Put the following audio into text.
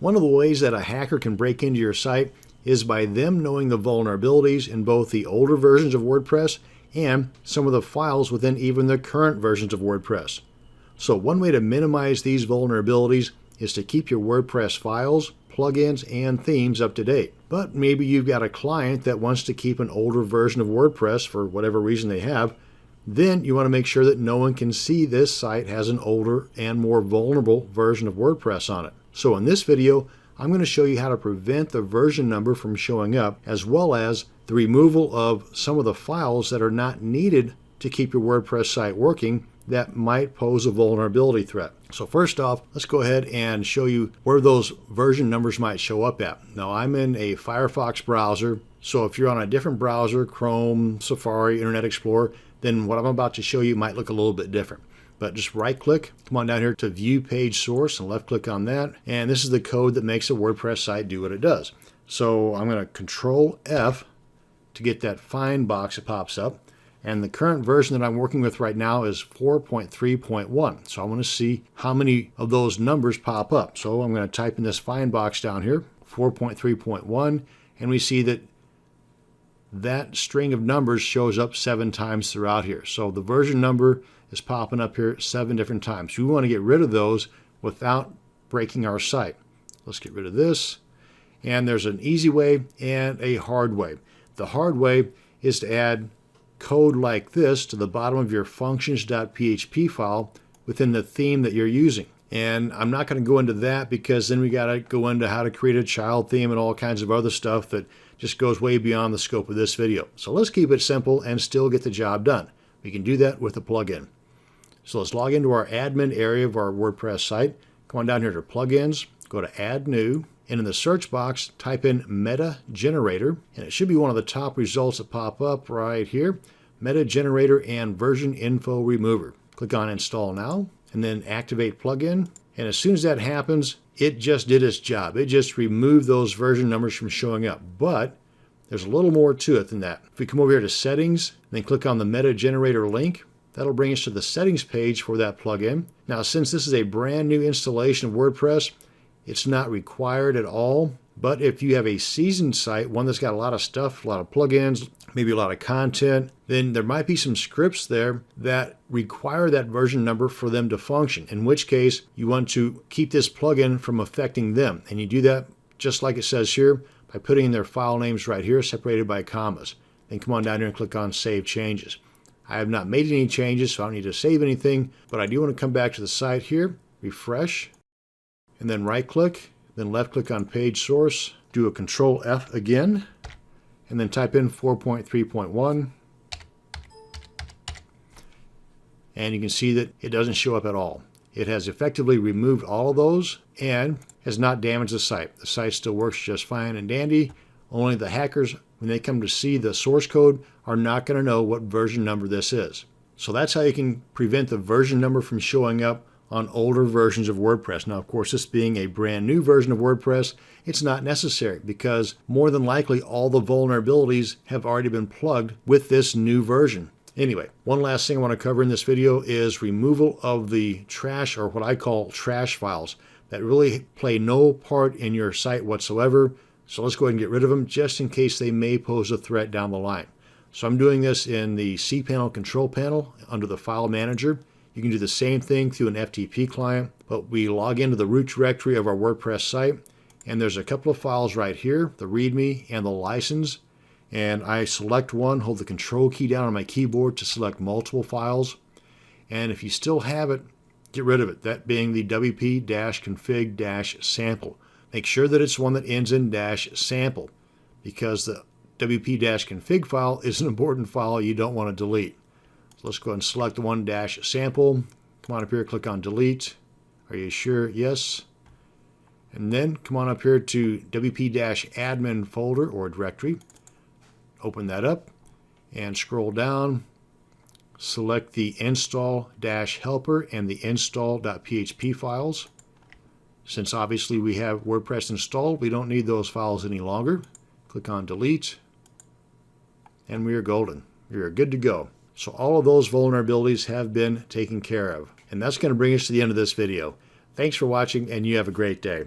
One of the ways that a hacker can break into your site is by them knowing the vulnerabilities in both the older versions of WordPress and some of the files within even the current versions of WordPress. So one way to minimize these vulnerabilities is to keep your WordPress files, plugins, and themes up to date. But maybe you've got a client that wants to keep an older version of WordPress for whatever reason they have. Then you want to make sure that no one can see this site has an older and more vulnerable version of WordPress on it. So in this video, I'm going to show you how to prevent the version number from showing up, as well as the removal of some of the files that are not needed to keep your WordPress site working that might pose a vulnerability threat. So first off, let's go ahead and show you where those version numbers might show up at. Now I'm in a Firefox browser, so if you're on a different browser, Chrome, Safari, Internet Explorer, then what I'm about to show you might look a little bit different. But just right click, come on down here to view page source and left click on that. And this is the code that makes a WordPress site do what it does. So I'm going to Control F to get that find box that pops up. And the current version that I'm working with right now is 4.3.1. So I want to see how many of those numbers pop up. So I'm going to type in this find box down here, 4.3.1, and we see that that string of numbers shows up 7 times throughout here. So the version number is popping up here 7 different times. We want to get rid of those without breaking our site. Let's get rid of this. And there's an easy way and a hard way. The hard way is to add code like this to the bottom of your functions.php file within the theme that you're using. And I'm not going to go into that because then we got to go into how to create a child theme and all kinds of other stuff that just goes way beyond the scope of this video. So let's keep it simple and still get the job done. We can do that with a plugin. So let's log into our admin area of our WordPress site. Come on down here to plugins, go to add new, and in the search box, type in Meta Generator, and it should be one of the top results that pop up right here, Meta Generator and Version Info Remover. Click on Install Now, and then Activate Plugin. And as soon as that happens, it just did its job. It just removed those version numbers from showing up. But there's a little more to it than that. If we come over here to Settings, then click on the Meta Generator link, that'll bring us to the settings page for that plugin. Now, since this is a brand new installation of WordPress, it's not required at all. But if you have a seasoned site, one that's got a lot of stuff, a lot of plugins, maybe a lot of content, then there might be some scripts there that require that version number for them to function, in which case you want to keep this plugin from affecting them. And you do that just like it says here by putting in their file names right here, separated by commas. Then come on down here and click on Save Changes. I have not made any changes, so I don't need to save anything, but I do want to come back to the site here, refresh, and then right click, then left click on page source, do a Control F again, and then type in 4.3.1. And you can see that it doesn't show up at all. It has effectively removed all of those and has not damaged the site. The site still works just fine and dandy. Only the hackers, when they come to see the source code, are not going to know what version number this is. So that's how you can prevent the version number from showing up on older versions of WordPress. Now, of course, this being a brand new version of WordPress, it's not necessary because more than likely all the vulnerabilities have already been plugged with this new version. Anyway, one last thing I want to cover in this video is removal of the trash, or what I call trash files, that really play no part in your site whatsoever. So let's go ahead and get rid of them just in case they may pose a threat down the line. So I'm doing this in the cPanel control panel under the file manager. You can do the same thing through an FTP client, but we log into the root directory of our WordPress site, and there's a couple of files right here, the README and the license. And I select one, hold the control key down on my keyboard to select multiple files. And if you still have it, get rid of it, that being the wp-config-sample. Make sure that it's one that ends in -sample, because the wp-config file is an important file you don't want to delete. So let's go ahead and select the one -sample. Come on up here, click on delete. Are you sure? Yes. And then come on up here to wp-admin folder or directory. Open that up and scroll down. Select the install-helper and the install.php files. Since obviously we have WordPress installed, we don't need those files any longer. Click on delete, and we are golden. We are good to go. So all of those vulnerabilities have been taken care of. And that's going to bring us to the end of this video. Thanks for watching, and you have a great day.